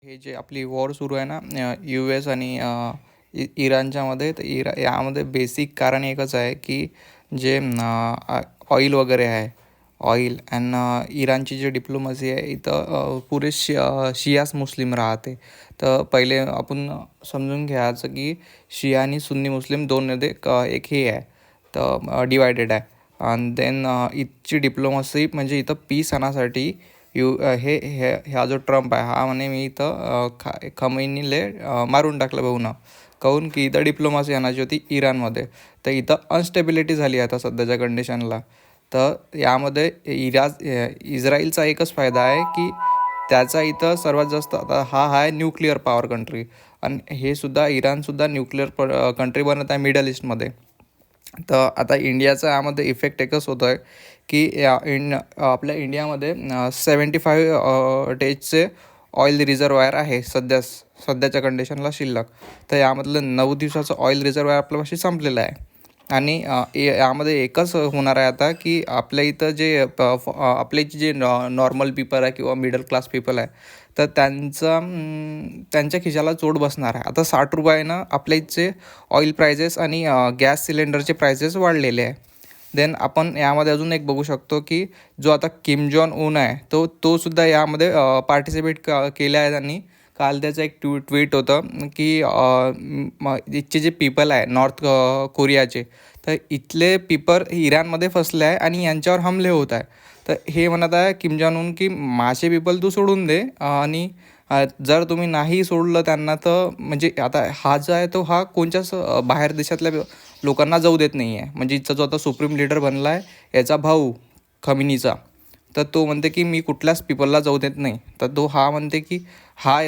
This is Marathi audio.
हे जे आपली वॉर सुरू आहे ना, US आणि इराणच्यामध्ये. तर यामध्ये बेसिक कारण एकच आहे की जे ऑइल वगैरे आहे, ऑइल अँड इराणची जी डिप्लोमसी आहे इथं पुरे शियास मुस्लिम राहते. तर पहिले आपण समजून घ्यायचं की शिया आणि सुन्नी मुस्लिम दोनमध्ये एक हे आहे, तर डिवायडेड आहे. आणि देन इथची डिप्लोमसी म्हणजे इथं पीस आणण्यासाठी ह्या जो ट्रम्प आहे हा म्हणे मी इथं खमैनीले मारून टाकलं भाऊ ना. काहून की इथं डिप्लोमसी आणायची होती इराणमध्ये. तर इथं अनस्टेबिलिटी झाली आहे आता सध्याच्या कंडिशनला. तर यामध्ये इस्राईलचा एकच फायदा आहे की त्याचा इथं सर्वात जास्त आता हा आहे न्यूक्लिअर पॉवर कंट्री. आणि हे सुद्धा इराणसुद्धा न्यूक्लिअर कंट्री बनत आहे मिडल ईस्टमध्ये. तर आता इंडियाचा यामध्ये इफेक्ट एकच होतो आहे की आपल्या इंडियामध्ये 75% ऑइल रिझर्वायर आहे सध्याच्या कंडिशनला शिल्लक. तर यामधलं 9 दिवसाचं ऑइल रिझर्वायर आपल्यापाशी संपलेलं आहे. आणि यामध्ये एकच होणार आहे आता की आपल्या इथं जे आपले जे नॉर्मल पीपल आहे किंवा मिडल क्लास पीपल आहे, तर त्यांच्या खिशाला चोट बसणार आहे. आता 60 रुपयानं आपल्या इथचे ऑइल प्राइजेस आणि गॅस सिलेंडरचे प्राइजेस वाढलेले आहे. देन आपण यामध्ये अजून एक बघू शकतो की जो आता किम जॉन उन आहे तो सुद्धा यामध्ये पार्टिसिपेट केलं आहे. त्यांनी काल त्याचं एक ट्विट होतं की इथचे जे पीपल आहे नॉर्थ कोरियाचे, तर इथले पीपल इराणमध्ये फसले आहे आणि यांच्यावर हमले होत आहे. तर हे म्हणत आहे किम जॉन उन की माझे पीपल तू सोडून दे, आणि जर तुम्ही नाही सोडलं त्यांना तर म्हणजे आता हा जो आहे तो हा कोणत्याच बाहेर देशातल्या लोकांना जाऊ देत नाही आहे. म्हणजे इथचा जो आता सुप्रीम लीडर बनला आहे याचा भाऊ खमिनीचा, तर तो म्हणते की मी कुठल्याच पीपलला जाऊ देत नाही. तर तो हा म्हणते की हा